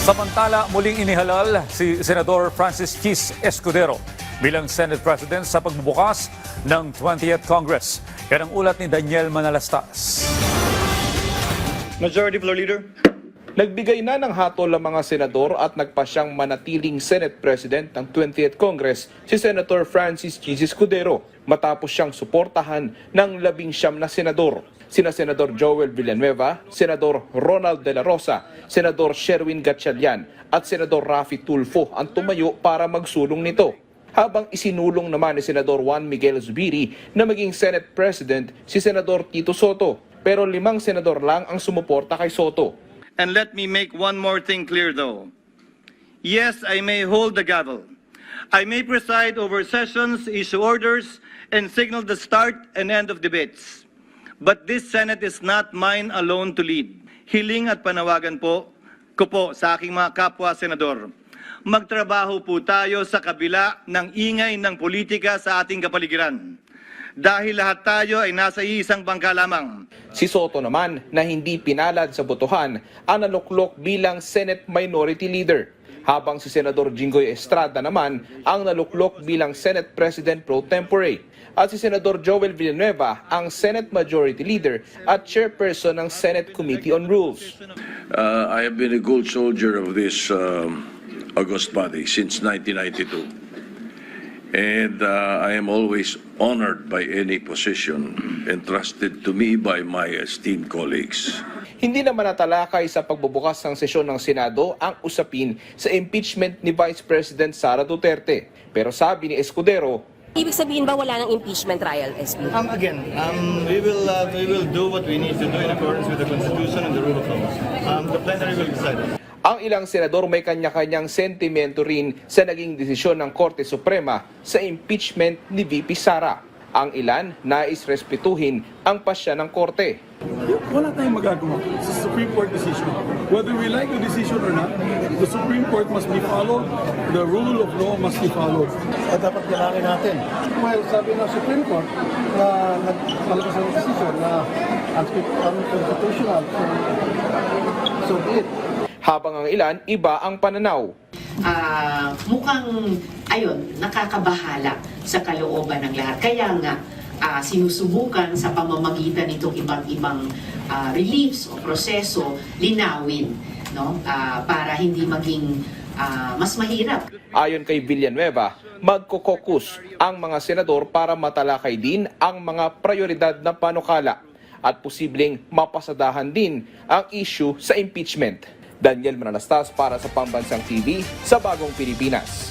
Samantala, muling inihalal si Senador Francis Chis Escudero bilang Senate President sa pagbubukas ng 20th Congress. Yan ang ulat ni Daniel Manalastas. Majority Floor Leader. Nagbigay na ng hatol ang mga senador at nagpasyang manatiling Senate President ng 20th Congress si Senator Francis Chis Escudero matapos siyang suportahan ng 19 na senador. Sina Senador Joel Villanueva, Senador Ronald De La Rosa, Senador Sherwin Gatchalian at Senador Raffy Tulfo ang tumayo para magsulong nito. Habang isinulong naman ni Senador Juan Miguel Zubiri na maging Senate President si Senador Tito Soto, pero 5 senador lang ang sumuporta kay Soto. And let me make one more thing clear though. Yes, I may hold the gavel. I may preside over sessions, issue orders, and signal the start and end of debates. But this Senate is not mine alone to lead. Hiling at panawagan ko po sa aking mga kapwa senador. Magtrabaho po tayo sa kabila ng ingay ng politika sa ating kapaligiran. Dahil lahat tayo ay nasa isang bangka lamang. Si Soto naman na hindi pinalad sa botohan ang naluklok bilang Senate Minority Leader. Habang si Senador Jinggoy Estrada naman ang naluklok bilang Senate President Pro Tempore. At si Senador Joel Villanueva ang Senate Majority Leader at Chairperson ng Senate Committee on Rules. I have been a good soldier of this august body since 1992. And I am always honored by any position entrusted to me by my esteemed colleagues. Hindi naman natalakay sa pagbubukas ng sesyon ng Senado ang usapin sa impeachment ni Vice President Sara Duterte. Pero sabi ni Escudero, ibig sabihin ba wala ng impeachment trial, SP? We will do what we need to do in accordance with the Constitution and the rule of law. The plenary will decide. ang ilang senador may kanya-kanyang sentimento rin sa naging desisyon ng Korte Suprema sa impeachment ni VP Sara. Ang ilan nais respetuhin ang pasya ng Korte. Wala tayong magagawa. It's a Supreme Court decision. Whether we like the decision or not, the Supreme Court must be followed, the rule of law must be followed. At dapat kailangan natin. Well, sabi ng Supreme Court na nagpalabas ng decision na unconstitutional, so be it. Habang ang ilan, iba ang pananaw. Mukhang, nakakabahala sa kalooban ng lahat. Kaya nga, sinusubukan sa pamamagitan nitong ibang reliefs o proseso, linawin, no? Para hindi maging mas mahirap. Ayon kay Villanueva, magkokokus ang mga senador para matalakay din ang mga prioridad na panukala at posibleng mapasadahan din ang issue sa impeachment. Daniel Manalastas para sa Pambansang TV sa Bagong Pilipinas.